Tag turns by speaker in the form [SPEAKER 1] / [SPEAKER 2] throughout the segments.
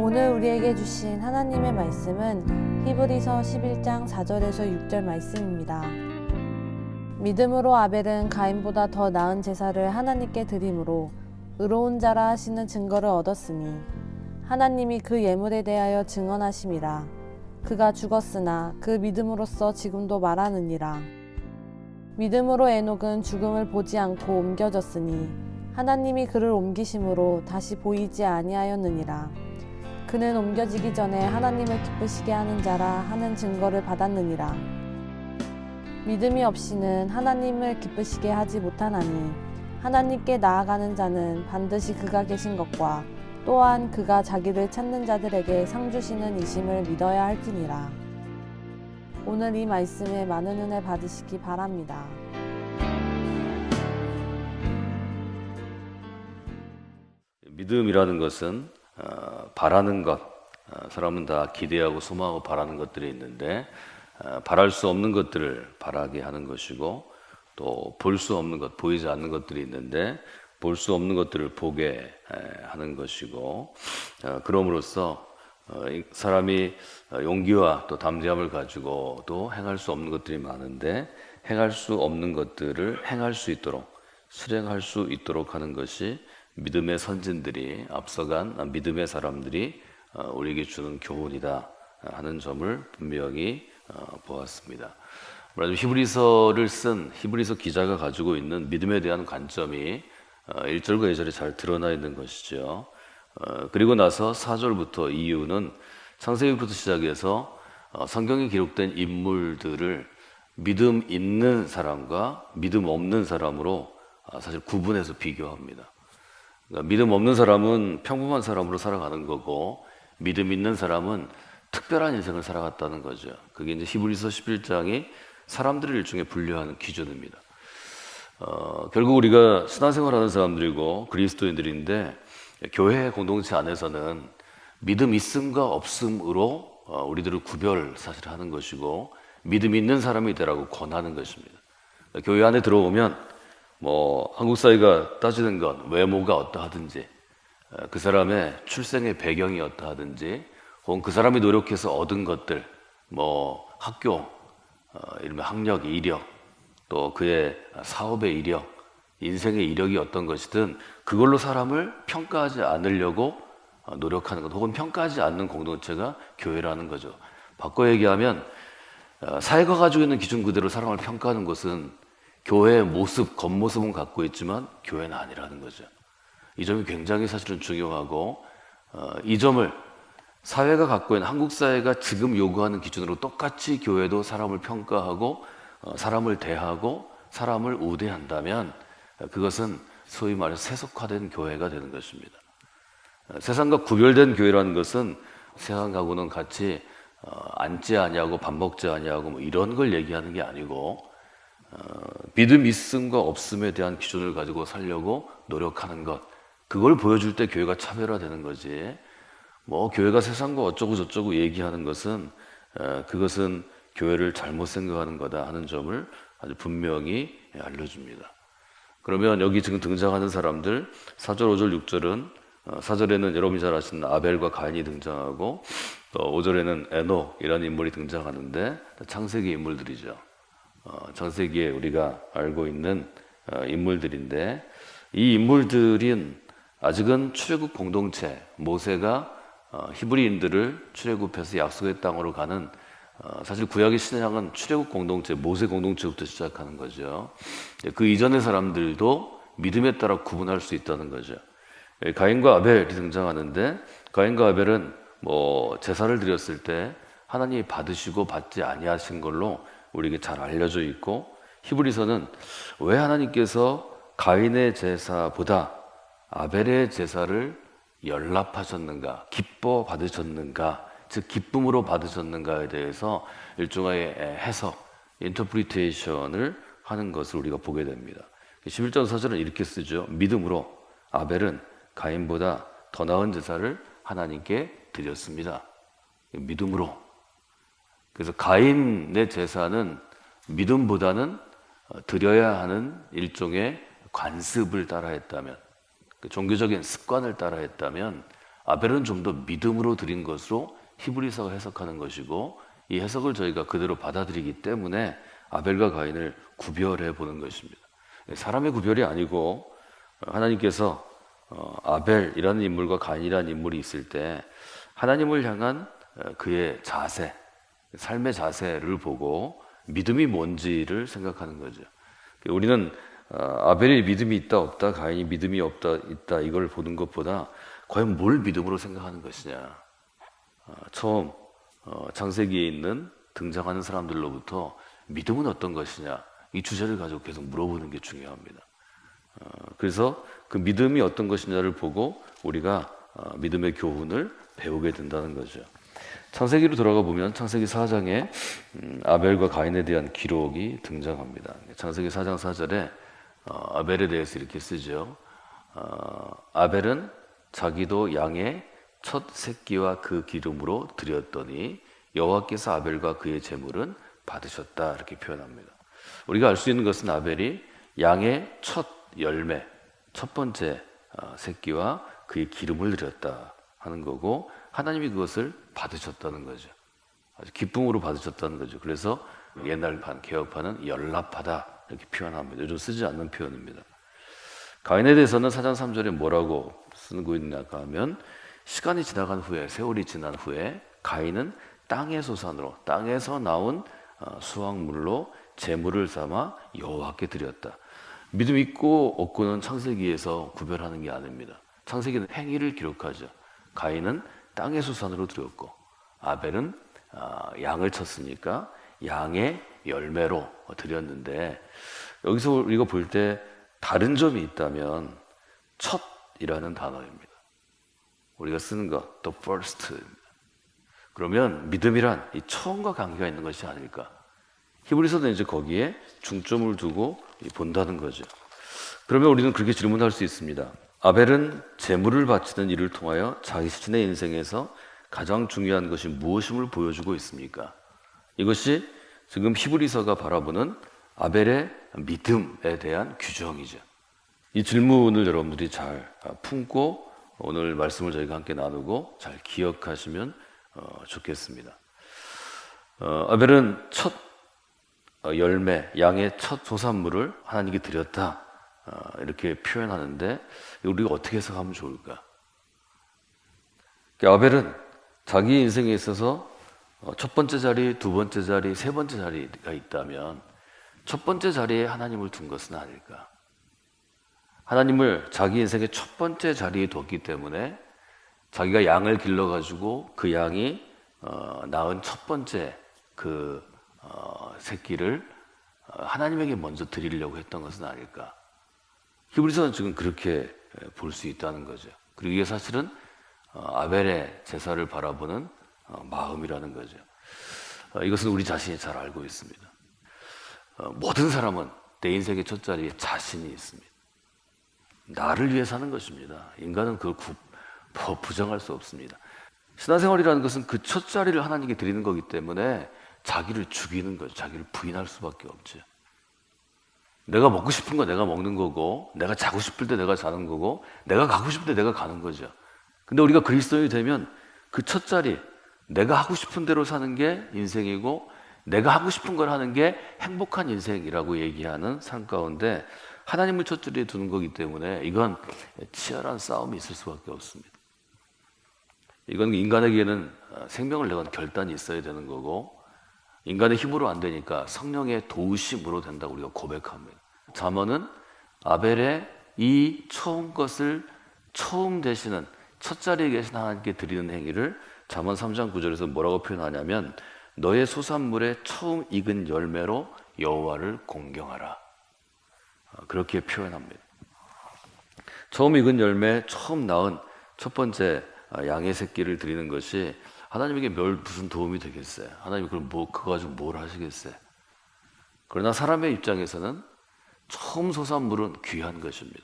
[SPEAKER 1] 오늘 우리에게 주신 하나님의 말씀은 히브리서 11장 4절에서 6절 말씀입니다. 믿음으로 아벨은 가인보다 더 나은 제사를 하나님께 드림으로 의로운 자라 하시는 증거를 얻었으니 하나님이 그 예물에 대하여 증언하심이라. 그가 죽었으나 그 믿음으로써 지금도 말하느니라. 믿음으로 에녹은 죽음을 보지 않고 옮겨졌으니 하나님이 그를 옮기심으로 다시 보이지 아니하였느니라. 그는 옮겨지기 전에 하나님을 기쁘시게 하는 자라 하는 증거를 받았느니라. 믿음이 없이는 하나님을 기쁘시게 하지 못하나니 하나님께 나아가는 자는 반드시 그가 계신 것과 또한 그가 자기를 찾는 자들에게 상 주시는 이심을 믿어야 할지니라. 오늘 이 말씀에 많은 은혜 받으시기 바랍니다.
[SPEAKER 2] 믿음이라는 것은 바라는 것, 사람은 다 기대하고 소망하고 바라는 것들이 있는데 바랄 수 없는 것들을 바라게 하는 것이고 또 볼 수 없는 것, 보이지 않는 것들이 있는데 볼 수 없는 것들을 보게 하는 것이고 그럼으로써 사람이 용기와 또 담대함을 가지고도 행할 수 없는 것들이 많은데 행할 수 없는 것들을 행할 수 있도록 실행할 수 있도록 하는 것이 믿음의 선진들이 앞서간 믿음의 사람들이 우리에게 주는 교훈이다 하는 점을 분명히 보았습니다. 말하자면 히브리서를 쓴 히브리서 기자가 가지고 있는 믿음에 대한 관점이 1절과 2절에 잘 드러나 있는 것이죠. 그리고 나서 4절부터 이유는 창세기부터 시작해서 성경에 기록된 인물들을 믿음 있는 사람과 믿음 없는 사람으로 사실 구분해서 비교합니다. 그러니까 믿음 없는 사람은 평범한 사람으로 살아가는 거고 믿음 있는 사람은 특별한 인생을 살아갔다는 거죠. 그게 이제 히브리서 11장이 사람들을 일종의 분류하는 기준입니다. 결국 우리가 신앙생활하는 사람들이고 그리스도인들인데 교회 공동체 안에서는 믿음 있음과 없음으로 우리들을 구별 사실 하는 것이고 믿음 있는 사람이 되라고 권하는 것입니다. 교회 안에 들어오면 한국 사회가 따지는 건 외모가 어떠하든지 그 사람의 출생의 배경이 어떠하든지 혹은 그 사람이 노력해서 얻은 것들 학교, 이르면 학력, 이력 또 그의 사업의 이력, 인생의 이력이 어떤 것이든 그걸로 사람을 평가하지 않으려고 노력하는 것 혹은 평가하지 않는 공동체가 교회라는 거죠. 바꿔 얘기하면 사회가 가지고 있는 기준 그대로 사람을 평가하는 것은 교회의 모습, 겉모습은 갖고 있지만 교회는 아니라는 거죠. 이 점이 굉장히 사실은 중요하고 이 점을 사회가 갖고 있는 한국 사회가 지금 요구하는 기준으로 똑같이 교회도 사람을 평가하고 사람을 대하고 사람을 우대한다면 그것은 소위 말해서 세속화된 교회가 되는 것입니다. 세상과 구별된 교회라는 것은 세상하고는 같이 앉지 아니하고 밥 먹지 아니하고 이런 걸 얘기하는 게 아니고 믿음 있음과 없음에 대한 기준을 가지고 살려고 노력하는 것, 그걸 보여줄 때 교회가 차별화되는 거지. 교회가 세상과 어쩌고 저쩌고 얘기하는 것은 그것은 교회를 잘못 생각하는 거다 하는 점을 아주 분명히 알려줍니다. 그러면 여기 지금 등장하는 사람들 4절, 5절, 6절은 4절에는 여러분이 잘 아시는 아벨과 가인이 등장하고 또 5절에는 에녹이라는 인물이 등장하는데 창세기 인물들이죠. 창세기에 우리가 알고 있는 인물들인데 이 인물들은 아직은 출애굽 공동체, 모세가 히브리인들을 출애굽해서 약속의 땅으로 가는 사실 구약의 신약은 출애굽 공동체, 모세 공동체부터 시작하는 거죠. 그 이전의 사람들도 믿음에 따라 구분할 수 있다는 거죠. 가인과 아벨이 등장하는데 가인과 아벨은 제사를 드렸을 때 하나님이 받으시고 받지 아니하신 걸로 우리에게 잘 알려져 있고 히브리서는 왜 하나님께서 가인의 제사보다 아벨의 제사를 연락하셨는가, 기뻐 받으셨는가, 즉 기쁨으로 받으셨는가에 대해서 일종의 해석, 인터프리테이션을 하는 것을 우리가 보게 됩니다. 11장 4절은 이렇게 쓰죠. 믿음으로 아벨은 가인보다 더 나은 제사를 하나님께 드렸습니다. 믿음으로. 그래서 가인의 제사는 믿음보다는 드려야 하는 일종의 관습을 따라했다면, 종교적인 습관을 따라했다면 아벨은 좀 더 믿음으로 드린 것으로 히브리서가 해석하는 것이고, 이 해석을 저희가 그대로 받아들이기 때문에 아벨과 가인을 구별해 보는 것입니다. 사람의 구별이 아니고 하나님께서 아벨이라는 인물과 가인이라는 인물이 있을 때 하나님을 향한 그의 자세, 삶의 자세를 보고 믿음이 뭔지를 생각하는 거죠. 우리는 아벨이 믿음이 있다 없다, 가인이 믿음이 없다 있다 이걸 보는 것보다 과연 뭘 믿음으로 생각하는 것이냐. 처음 창세기에 있는 등장하는 사람들로부터 믿음은 어떤 것이냐, 이 주제를 가지고 계속 물어보는 게 중요합니다. 그래서 그 믿음이 어떤 것이냐를 보고 우리가 믿음의 교훈을 배우게 된다는 거죠. 창세기로 돌아가 보면 창세기 4장에 아벨과 가인에 대한 기록이 등장합니다. 창세기 4장 4절에 아벨에 대해서 이렇게 쓰죠. 아벨은 자기도 양의 첫 새끼와 그 기름으로 드렸더니 여호와께서 아벨과 그의 제물은 받으셨다, 이렇게 표현합니다. 우리가 알 수 있는 것은 아벨이 양의 첫 열매, 첫 번째 새끼와 그의 기름을 드렸다 하는 거고, 하나님이 그것을 받으셨다는 거죠. 아주 기쁨으로 받으셨다는 거죠. 그래서 옛날판, 개혁판은 연락하다 이렇게 표현합니다. 요즘 쓰지 않는 표현입니다. 가인에 대해서는 4장 3절에 뭐라고 쓰고 있는가 하면, 시간이 지나간 후에, 세월이 지난 후에 가인은 땅의 소산으로, 땅에서 나온 수확물로 제물을 삼아 여호와께 드렸다. 믿음 있고 없고는 창세기에서 구별하는 게 아닙니다. 창세기는 행위를 기록하죠. 가인은 땅의 수산으로 드렸고, 아벨은 양을 쳤으니까 양의 열매로 드렸는데, 여기서 우리가 볼 때 다른 점이 있다면 첫이라는 단어입니다. 우리가 쓰는 것, the first입니다. 그러면 믿음이란 이 처음과 관계가 있는 것이 아닐까. 히브리서는 이제 거기에 중점을 두고 본다는 거죠. 그러면 우리는 그렇게 질문할 수 있습니다. 아벨은 제물을 바치는 일을 통하여 자신의 인생에서 가장 중요한 것이 무엇임을 보여주고 있습니까? 이것이 지금 히브리서가 바라보는 아벨의 믿음에 대한 규정이죠. 이 질문을 여러분들이 잘 품고 오늘 말씀을 저희가 함께 나누고 잘 기억하시면 좋겠습니다. 아벨은 첫 열매, 양의 첫 소산물을 하나님께 드렸다, 이렇게 표현하는데 우리가 어떻게 해석하면 좋을까? 아벨은 자기 인생에 있어서 첫 번째 자리, 두 번째 자리, 세 번째 자리가 있다면 첫 번째 자리에 하나님을 둔 것은 아닐까? 하나님을 자기 인생의 첫 번째 자리에 뒀기 때문에 자기가 양을 길러가지고 그 양이 낳은 첫 번째 그 새끼를 하나님에게 먼저 드리려고 했던 것은 아닐까? 히브리서는 지금 그렇게 볼 수 있다는 거죠. 그리고 이게 사실은 아벨의 제사를 바라보는 마음이라는 거죠. 이것은 우리 자신이 잘 알고 있습니다. 모든 사람은 내 인생의 첫 자리에 자신이 있습니다. 나를 위해 사는 것입니다. 인간은 그걸 부정할 수 없습니다. 신앙생활이라는 것은 그 첫 자리를 하나님께 드리는 거기 때문에 자기를 죽이는 거죠. 자기를 부인할 수밖에 없죠. 내가 먹고 싶은 거 내가 먹는 거고, 내가 자고 싶을 때 내가 자는 거고, 내가 가고 싶을 때 내가 가는 거죠. 근데 우리가 그리스도인이 되면 그 첫 자리, 내가 하고 싶은 대로 사는 게 인생이고, 내가 하고 싶은 걸 하는 게 행복한 인생이라고 얘기하는 삶 가운데 하나님을 첫 자리에 두는 거기 때문에 이건 치열한 싸움이 있을 수밖에 없습니다. 이건 인간에게는 생명을 내건 결단이 있어야 되는 거고, 인간의 힘으로 안 되니까 성령의 도우심으로 된다고 우리가 고백합니다. 잠언은 아벨의 이 처음 것을 처음 되시는 첫 자리에 계신 하나님께 드리는 행위를 잠언 3장 9절에서 뭐라고 표현하냐면, 너의 소산물의 처음 익은 열매로 여호와를 공경하라, 그렇게 표현합니다. 처음 익은 열매, 처음 낳은 첫 번째 양의 새끼를 드리는 것이 하나님에게 무슨 도움이 되겠어요? 하나님이 그거 가지고 뭘 하시겠어요? 그러나 사람의 입장에서는 처음 소산물은 귀한 것입니다.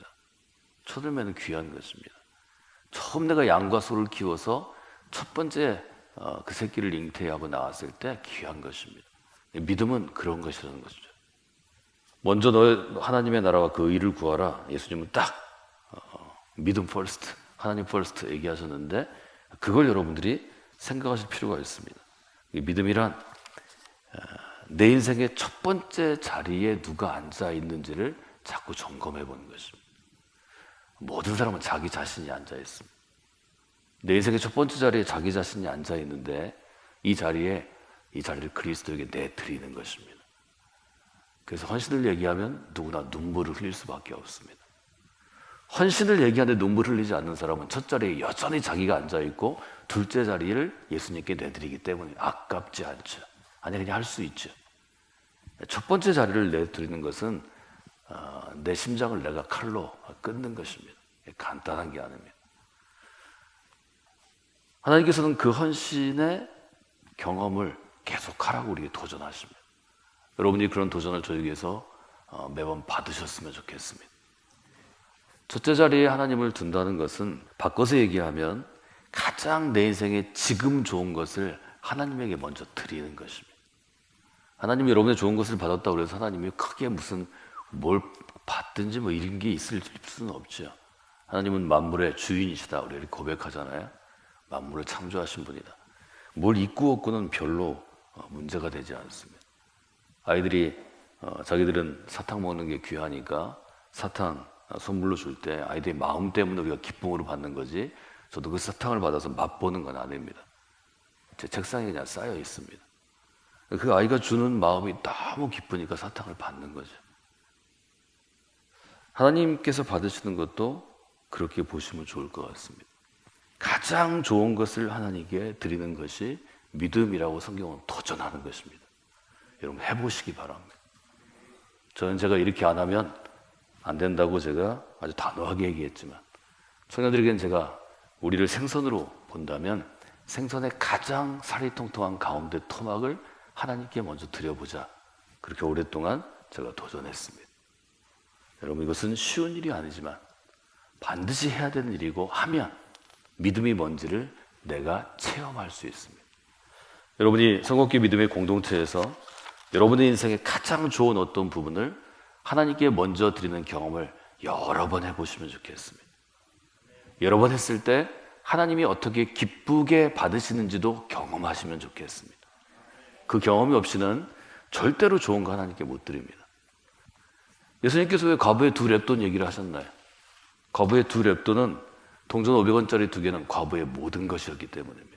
[SPEAKER 2] 첫 열매는 귀한 것입니다. 처음 내가 양과 소를 키워서 첫 번째 그 새끼를 잉태하고 나왔을 때 귀한 것입니다. 믿음은 그런 것이라는 것이죠. 먼저 하나님의 나라와 그 의를 구하라. 예수님은 딱 믿음 퍼스트, 하나님 퍼스트 얘기하셨는데 그걸 여러분들이 생각하실 필요가 있습니다. 이 믿음이란 내 인생의 첫 번째 자리에 누가 앉아 있는지를 자꾸 점검해 보는 것입니다. 모든 사람은 자기 자신이 앉아 있습니다. 내 인생의 첫 번째 자리에 자기 자신이 앉아 있는데 이 자리를 그리스도에게 내드리는 것입니다. 그래서 헌신을 얘기하면 누구나 눈물을 흘릴 수밖에 없습니다. 헌신을 얘기하는데 눈물 흘리지 않는 사람은 첫 자리에 여전히 자기가 앉아 있고 둘째 자리를 예수님께 내드리기 때문에 아깝지 않죠. 아니 그냥 할 수 있죠. 첫 번째 자리를 내드리는 것은 내 심장을 내가 칼로 끊는 것입니다. 간단한 게 아닙니다. 하나님께서는 그 헌신의 경험을 계속하라고 우리에게 도전하십니다. 여러분이 그런 도전을 저에게서 매번 받으셨으면 좋겠습니다. 첫째 자리에 하나님을 둔다는 것은 바꿔서 얘기하면 가장 내 인생에 지금 좋은 것을 하나님에게 먼저 드리는 것입니다. 하나님이 여러분의 좋은 것을 받았다고 해서 하나님이 크게 무슨 뭘 받든지 뭐 이런 게 있을 수는 없죠. 하나님은 만물의 주인이시다 우리 이렇게 고백하잖아요. 만물을 창조하신 분이다. 뭘 있고 없고는 별로 문제가 되지 않습니다. 아이들이 자기들은 사탕 먹는 게 귀하니까 사탕 선물로 줄 때 아이들의 마음 때문에 우리가 기쁨으로 받는 거지 저도 그 사탕을 받아서 맛보는 건 아닙니다. 제 책상에 그냥 쌓여 있습니다. 그 아이가 주는 마음이 너무 기쁘니까 사탕을 받는 거죠. 하나님께서 받으시는 것도 그렇게 보시면 좋을 것 같습니다. 가장 좋은 것을 하나님께 드리는 것이 믿음이라고 성경은 도전하는 것입니다. 여러분 해보시기 바랍니다. 저는 제가 이렇게 안 하면 안 된다고 제가 아주 단호하게 얘기했지만 청년들에게는 제가 우리를 생선으로 본다면 생선의 가장 살이 통통한 가운데 토막을 하나님께 먼저 드려보자. 그렇게 오랫동안 제가 도전했습니다. 여러분 이것은 쉬운 일이 아니지만 반드시 해야 되는 일이고 하면 믿음이 뭔지를 내가 체험할 수 있습니다. 여러분이 성곡기 믿음의 공동체에서 여러분의 인생의 가장 좋은 어떤 부분을 하나님께 먼저 드리는 경험을 여러 번 해보시면 좋겠습니다. 여러 번 했을 때 하나님이 어떻게 기쁘게 받으시는지도 경험하시면 좋겠습니다. 그 경험이 없이는 절대로 좋은 거 하나님께 못 드립니다. 예수님께서 왜 과부의 2렙돈 얘기를 하셨나요? 과부의 2렙돈은 동전 500원짜리 2개는 과부의 모든 것이었기 때문입니다.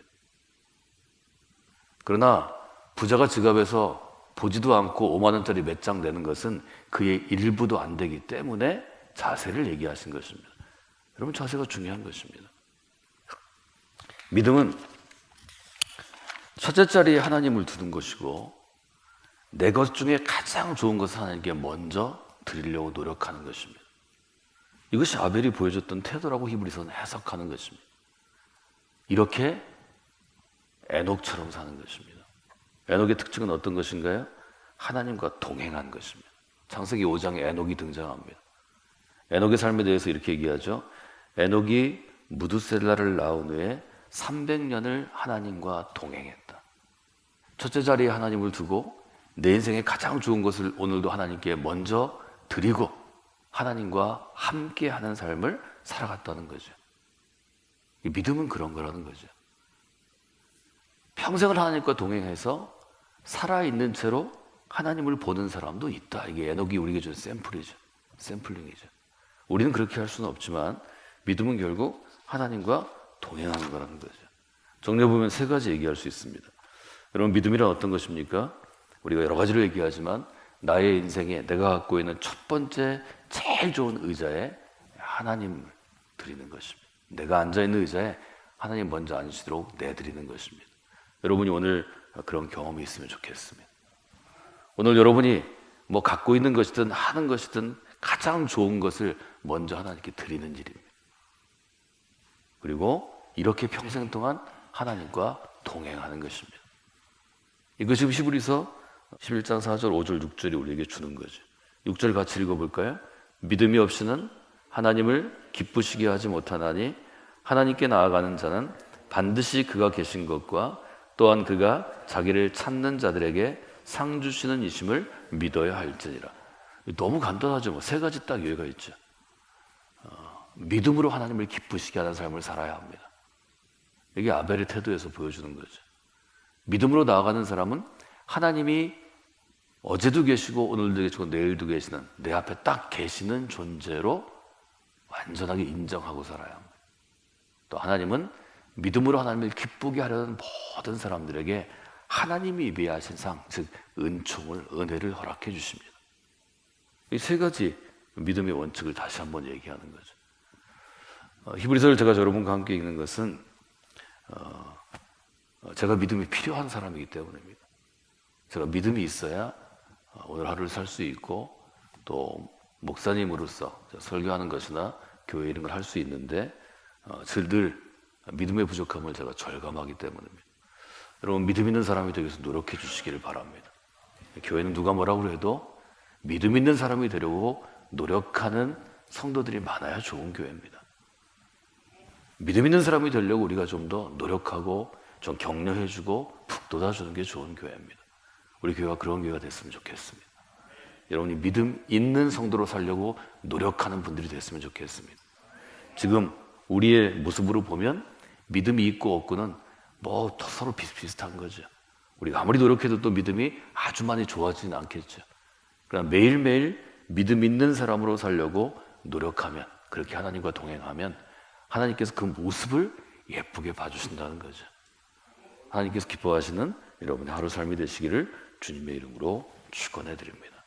[SPEAKER 2] 그러나 부자가 지갑에서 보지도 않고 5만 원짜리 몇 장 내는 것은 그의 일부도 안 되기 때문에 자세를 얘기하신 것입니다. 여러분 자세가 중요한 것입니다. 믿음은 첫째 자리에 하나님을 두는 것이고 내 것 중에 가장 좋은 것을 하나님께 먼저 드리려고 노력하는 것입니다. 이것이 아벨이 보여줬던 태도라고 히브리서는 해석하는 것입니다. 이렇게 에녹처럼 사는 것입니다. 에녹의 특징은 어떤 것인가요? 하나님과 동행한 것입니다. 창세기 5장에 에녹이 등장합니다. 에녹의 삶에 대해서 이렇게 얘기하죠. 에녹이 무두셀라를 낳은 후에 300년을 하나님과 동행했다. 첫째 자리에 하나님을 두고 내 인생의 가장 좋은 것을 오늘도 하나님께 먼저 드리고 하나님과 함께하는 삶을 살아갔다는 거죠. 이 믿음은 그런 거라는 거죠. 평생을 하나님과 동행해서 살아있는 채로 하나님을 보는 사람도 있다. 이게 에녹이 우리에게 준 샘플이죠. 샘플링이죠. 우리는 그렇게 할 수는 없지만 믿음은 결국 하나님과 동행하는 거라는 거죠. 정리해보면 3가지 얘기할 수 있습니다. 여러분 믿음이란 어떤 것입니까? 우리가 여러 가지를 얘기하지만 나의 인생에 내가 갖고 있는 첫 번째 제일 좋은 의자에 하나님을 드리는 것입니다. 내가 앉아있는 의자에 하나님 먼저 앉으시도록 내드리는 것입니다. 여러분이 오늘 그런 경험이 있으면 좋겠습니다. 오늘 여러분이 뭐 갖고 있는 것이든 하는 것이든 가장 좋은 것을 먼저 하나님께 드리는 일입니다. 그리고 이렇게 평생 동안 하나님과 동행하는 것입니다. 이거 지금 히브리서 11장 4절, 5절, 6절이 우리에게 주는 거죠. 6절 같이 읽어볼까요? 믿음이 없이는 하나님을 기쁘시게 하지 못하나니 하나님께 나아가는 자는 반드시 그가 계신 것과 또한 그가 자기를 찾는 자들에게 상 주시는 이심을 믿어야 할지니라. 너무 간단하죠. 3가지 딱 예가 있죠. 믿음으로 하나님을 기쁘시게 하는 삶을 살아야 합니다. 이게 아벨의 태도에서 보여주는 거죠. 믿음으로 나아가는 사람은 하나님이 어제도 계시고 오늘도 계시고 내일도 계시는 내 앞에 딱 계시는 존재로 완전하게 인정하고 살아야 합니다. 또 하나님은 믿음으로 하나님을 기쁘게 하려는 모든 사람들에게 하나님이 예비하신 상, 즉 은총을, 은혜를 허락해 주십니다. 이 세 가지 믿음의 원칙을 다시 한번 얘기하는 거죠. 히브리서를 제가 여러분과 함께 읽는 것은 제가 믿음이 필요한 사람이기 때문입니다. 제가 믿음이 있어야 오늘 하루를 살 수 있고 또 목사님으로서 설교하는 것이나 교회 이런 걸 할 수 있는데 늘 믿음의 부족함을 제가 절감하기 때문입니다. 여러분 믿음 있는 사람이 되기 위해서 노력해 주시기를 바랍니다. 교회는 누가 뭐라고 해도 믿음 있는 사람이 되려고 노력하는 성도들이 많아야 좋은 교회입니다. 믿음 있는 사람이 되려고 우리가 좀 더 노력하고 좀 격려해주고 북돋아주는 게 좋은 교회입니다. 우리 교회가 그런 교회가 됐으면 좋겠습니다. 여러분이 믿음 있는 성도로 살려고 노력하는 분들이 됐으면 좋겠습니다. 지금 우리의 모습으로 보면 믿음이 있고 없고는 뭐 서로 비슷비슷한 거죠. 우리가 아무리 노력해도 또 믿음이 아주 많이 좋아지진 않겠죠. 그러나 매일매일 믿음 있는 사람으로 살려고 노력하면, 그렇게 하나님과 동행하면 하나님께서 그 모습을 예쁘게 봐주신다는 거죠. 하나님께서 기뻐하시는 여러분의 하루 삶이 되시기를 주님의 이름으로 축원해 드립니다.